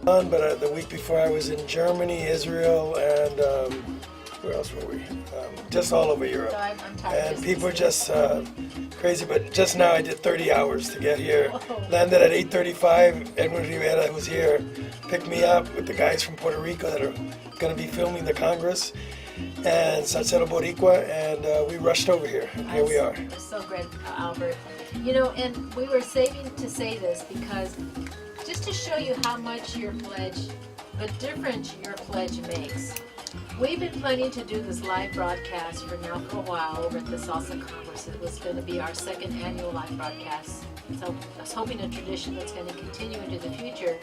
But the week before I was in Germany, Israel, and where else were we? Just all over Europe. I'm tired. And people are just crazy. But just now I did 30 hours to get here. Whoa. Landed at 8:35. Edwin Rivera was here, picked me up with the guys from Puerto Rico that are going to be filming the Congress, and Salsa Boricua, and we rushed over here. And here we are. It's so great, Albert. You know, and we were saving to say this because just to show you how much your pledge, the difference your pledge makes. We've been planning to do this live broadcast for a while over at the Salsa Congress. It was going to be our second annual live broadcast. So I was hoping a tradition that's going to continue into the future.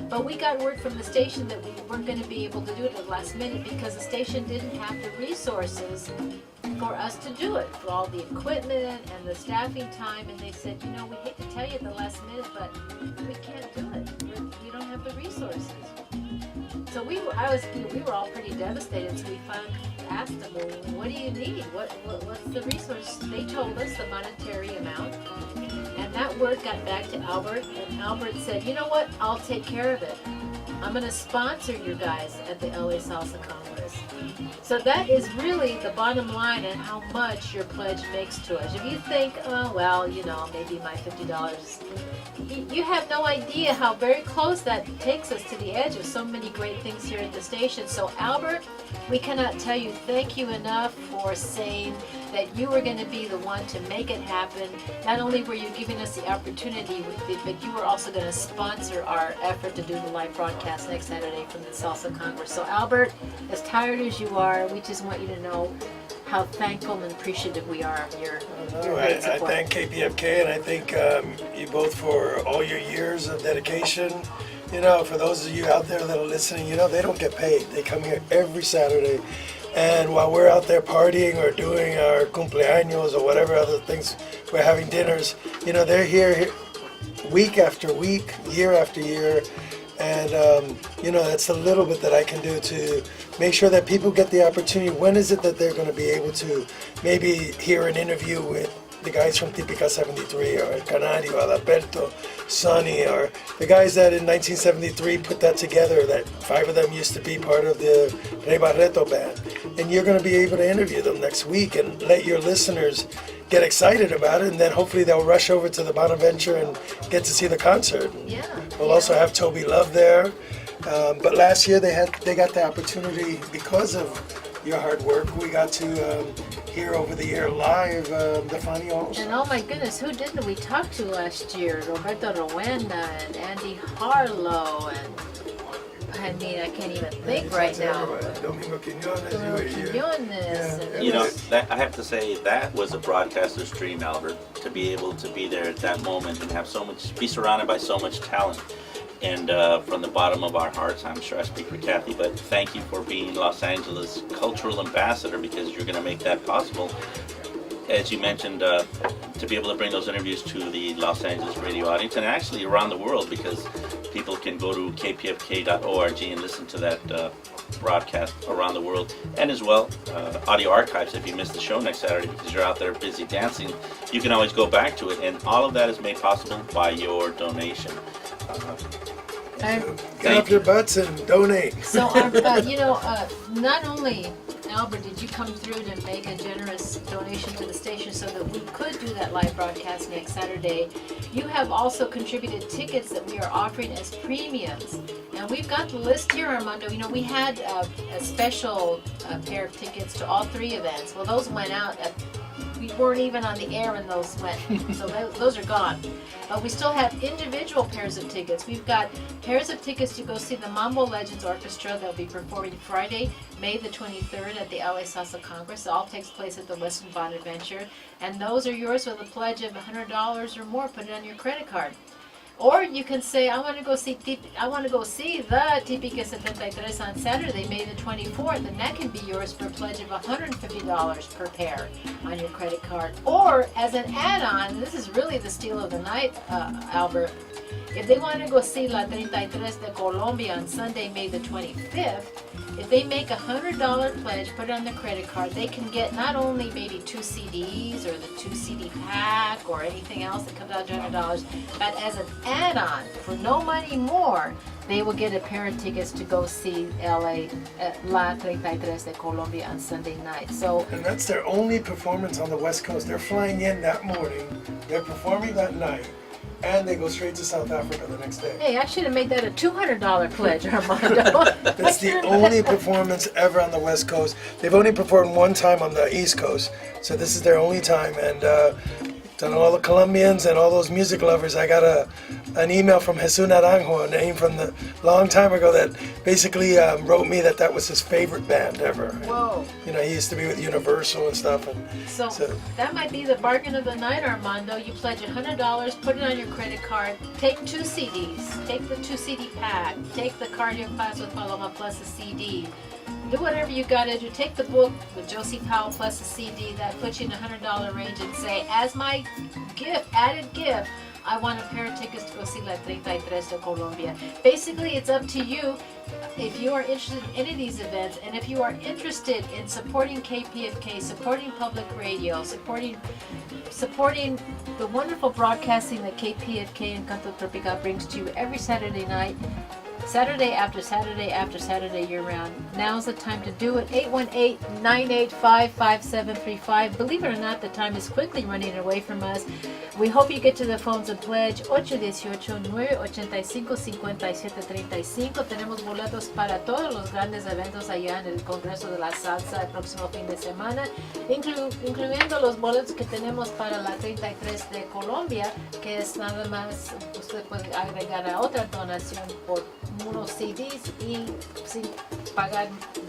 But we got word from the station that we weren't going to be able to do it at the last minute because the station didn't have the resources for us to do it, for all the equipment and the staffing time. And they said, you know, we hate to tell you at the last minute, but we can't do it. We don't have the resources. So we were all pretty devastated. So we finally asked them, well, what do you need? What's the resource? They told us the monetary amount, and that word got back to Albert, and Albert said, you know what? I'll take care of it. I'm going to sponsor you guys at the LA Salsa Congress. So that is really the bottom line and how much your pledge makes to us. If you think, oh, well, you know, maybe my $50, you have no idea how very close that takes us to the edge of so many great things here at the station. So Albert, we cannot tell you thank you enough for saying that you were going to be the one to make it happen. Not only were you giving us the opportunity, but you were also going to sponsor our effort to do the live broadcast next Saturday from the Salsa Congress. So Albert, as tired as you are, we just want you to know how thankful and appreciative we are of your great I support. thank KPFK, and I thank you both for all your years of dedication. You know, for those of you out there that are listening, you know, they don't get paid. They come here every Saturday. And while we're out there partying or doing our cumpleaños or whatever other things, we're having dinners, you know, they're here week after week, year after year. And, you know, that's a little bit that I can do to make sure that people get the opportunity. When is it that they're going to be able to maybe hear an interview with the guys from Típica 73 or El Canario, Adalberto, Sonny, or the guys that in 1973 put that together, that 5 of them used to be part of the Rey Barreto band. And you're going to be able to interview them next week and let your listeners get excited about it, and then hopefully they'll rush over to the Bonaventure and get to see the concert. Yeah. We'll also have Toby Love there. But last year they got the opportunity, because of your hard work, we got to hear over the air live the Fanny Halls. And oh my goodness, who didn't we talk to last year? Roberto Rowena and Andy Harlow, and I mean, I can't even think right now. Domingo Quiñones, Quiñones. You know, I have to say that was a broadcaster's dream, Albert, to be able to be there at that moment and have be surrounded by so much talent. And from the bottom of our hearts, I'm sure I speak for Kathy, but thank you for being Los Angeles cultural ambassador, because you're going to make that possible. As you mentioned, to be able to bring those interviews to the Los Angeles radio audience, and actually around the world, because people can go to kpfk.org and listen to that broadcast around the world, and as well audio archives. If you missed the show next Saturday because you're out there busy dancing, you can always go back to it, and all of that is made possible by your donation. Get off your butts and donate. So, you know, not only, Albert, did you come through to make a generous donation to the station so that we could do that live broadcast next Saturday, you have also contributed tickets that we are offering as premiums. And we've got the list here, Armando. You know, we had a special pair of tickets to all 3 events. Well, those went out we weren't even on the air when those went, so those are gone. But we still have individual pairs of tickets. We've got pairs of tickets to go see the Mambo Legends Orchestra. They'll be performing Friday, May the 23rd at the LA Salsa Congress. It all takes place at the Western Bonaventure. And those are yours with a pledge of $100 or more. Put it on your credit card. Or you can say, I want to go see the Típica 73 on Saturday, May the 24th, and that can be yours for a pledge of $150 per pair on your credit card. Or as an add-on, this is really the steal of the night, Albert. If they want to go see La 33 de Colombia on Sunday, May the 25th, if they make $100 pledge, put it on their credit card, they can get not only maybe 2 CDs or the 2 CD pack or anything else that comes out to $100, but as an add-on for no money more, they will get a pair of tickets to go see LA La 33 de Colombia on Sunday night. So, And that's their only performance on the West Coast. They're flying in that morning, they're performing that night, and they go straight to South Africa the next day. hey, I should have made that a $200 pledge, Armando. That's the only performance ever on the West Coast. They've only performed one time on the East Coast, so this is their only time. And to all the Colombians and all those music lovers, I got an email from Jesus Naranjo, a name from the long time ago, that basically wrote me that was his favorite band ever. Whoa. You know, he used to be with Universal and stuff. And So that might be the bargain of the night, Armando. You pledge $100, put it on your credit card, take 2 CDs, take the 2 CD pack, take the cardio class with Paloma plus a CD. Do whatever you gotta do. Take the book with Josie Powell plus a CD. That puts you in the $100 range, and say, as my gift, added gift, I want a pair of tickets to go see La 33 de Colombia. Basically, it's up to you if you are interested in any of these events, and if you are interested in supporting KPFK, supporting public radio, supporting the wonderful broadcasting that KPFK and Canto Tropical brings to you every Saturday night, Saturday after Saturday after Saturday year round. Now's the time to do it. 818-985-5735. Believe it or not, the time is quickly running away from us. We hope you get to the phones and pledge. 818-985-5735. Tenemos boletos para todos los grandes eventos allá en el Congreso de la Salsa el próximo fin de semana, incluyendo los boletos que tenemos para la 33 de Colombia, que es nada más, usted puede agregar a otra donación por unos CDs y sin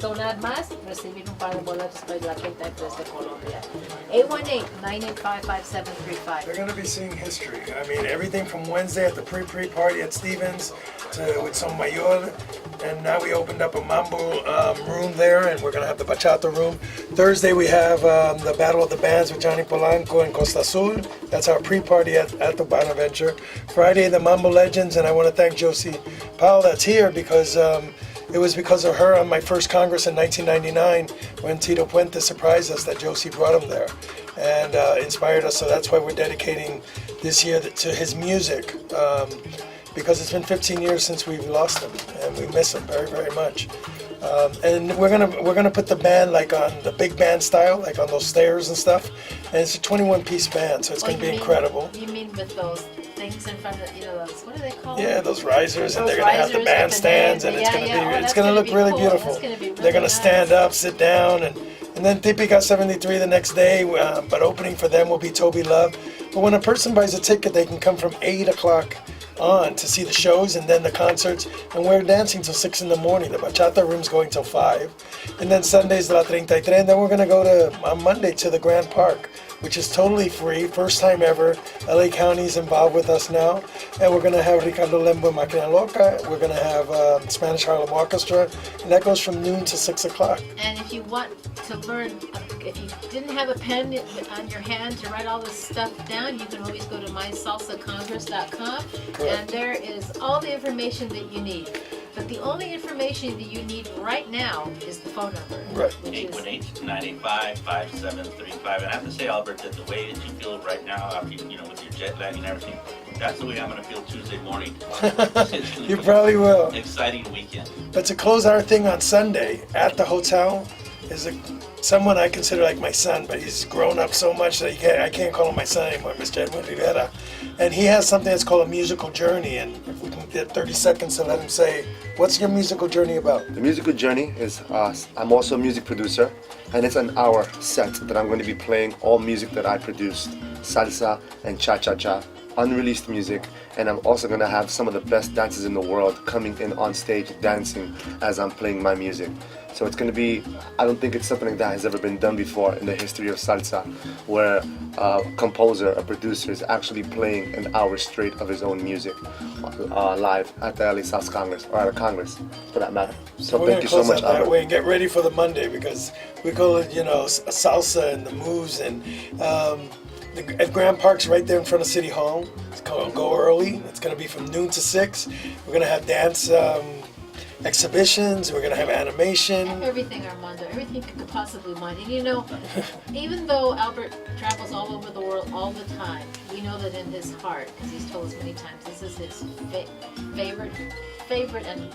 donar más, recibir un par de boletos para la 33 de Colombia. 818-985-5735. they're going to be seeing history. I mean, everything from Wednesday at the pre-party at Stevens to with some mayor, and now we opened up a mambo room there, and we're going to have the bachata room. Thursday we have the Battle of the Bands with Johnny Polanco and Costa Azul. That's our pre-party at the Bonaventure. Friday, the Mambo Legends, and I want to thank Josie Powell that's here because it was because of her on my first Congress in 1999 when Tito Puente surprised us that Josie brought him there and inspired us. So that's why we're dedicating this year to his music because it's been 15 years since we've lost him and we miss him very, very much. And we're gonna put the band like on the big band style, like on those stairs and stuff. And it's a 21-piece band, so it's gonna be incredible. You mean with those things in front of, those, what do they call Yeah, them? those risers, and Those they're gonna have the risers with bandstands, the and it's names. gonna be, Oh, it's that's gonna look be really cool. beautiful. That's gonna be really They're gonna nice. stand up, sit down, and then Tipica 73 the next day. But opening for them will be Toby Love. But when a person buys a ticket, they can come from 8 o'clock on to see the shows and then the concerts, and we're dancing till 6 in the morning. The bachata room's going till 5, and then Sunday's La 33, and then we're gonna go to on Monday to the Grand Park, which is totally free, first time ever. LA County's involved with us now, and we're gonna have Ricardo Lembo and Máquina Loca. We're gonna have Spanish Harlem Orchestra, and that goes from noon to 6 o'clock. And if you want to learn, if you didn't have a pen on your hand to write all this stuff down, you can always go to mysalsacongress.com, and there is all the information that you need. But the only information that you need right now is the phone number. Right. Which is 818-985-5735. And I have to say, Albert, that the way that you feel right now, after with your jet lag and everything, that's the way I'm going to feel Tuesday morning. You probably will. Exciting weekend. But to close our thing on Sunday at the hotel is someone I consider like my son, but he's grown up so much that I can't call him my son anymore, Mr. Edwin Rivera. And he has something that's called a musical journey, and if we can get 30 seconds to let him say, what's your musical journey about? The musical journey is, I'm also a music producer, and it's an hour set that I'm going to be playing all music that I produced, salsa and cha-cha-cha, unreleased music, and I'm also going to have some of the best dancers in the world coming in on stage dancing as I'm playing my music. So it's going to be, I don't think it's something like that has ever been done before in the history of salsa, where a composer, a producer is actually playing an hour straight of his own music live at the LA Salsa Congress, or at a Congress for that matter. So We're thank gonna you so close much, out that Albert. way and get ready for the Monday because we call it, salsa and the moves and At Grand Park's right there in front of City Hall. It's called Go Early. It's going to be from noon to 6. We're going to have dance exhibitions. We're going to have animation. Everything, Armando, everything you could possibly want. And you know, even though Albert travels all over the world all the time, we know that in his heart, because he's told us many times, this is his favorite and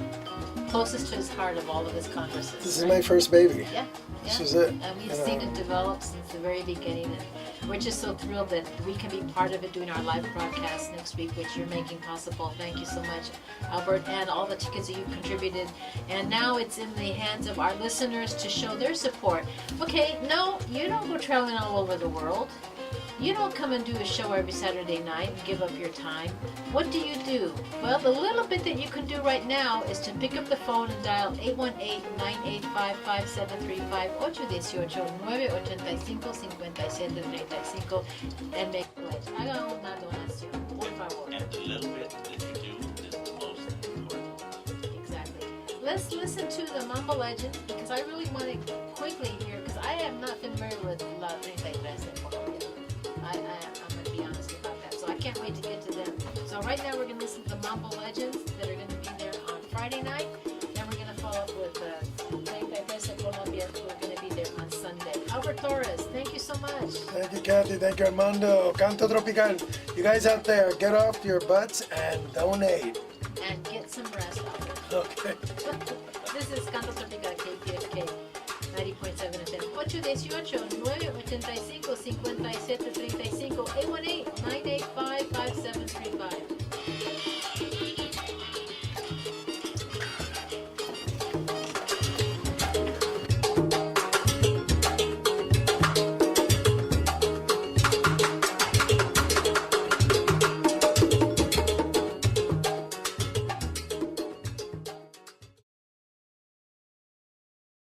closest to his heart of all of his conferences. This is my first baby. Yeah. This is it. And we've seen it develop since the very beginning, and we're just so thrilled that we can be part of it doing our live broadcast next week, which you're making possible. Thank you so much, Albert, and all the tickets that you contributed. And now it's in the hands of our listeners to show their support. Okay, no, you don't go traveling all over the world. You don't come and do a show every Saturday night and give up your time. What do? Well, the little bit that you can do right now is to pick up the phone and dial 818-985-5735, 818-985-5735, and make a pledge. Haga una donación, por favor. And the little bit that you do is the most important. Exactly. Let's listen to the Mambo Legend, because I really want to quickly hear, because I am not familiar with La 33 de Colombia. I'm going to be honest about that. So I can't wait to get to them. So right now we're going to listen to the Mambo Legends that are going to be there on Friday night. Then we're going to follow up with 33 de Colombia, who are going to be there on Sunday. Albert Torres, thank you so much. Thank you, Kathy. Thank you, Armando. Canto Tropical. You guys out there, get off your butts and donate. And get some rest, Albert. Okay. This is Canto Tropical, KPFK 90.7 FM. 818-985-5735, 818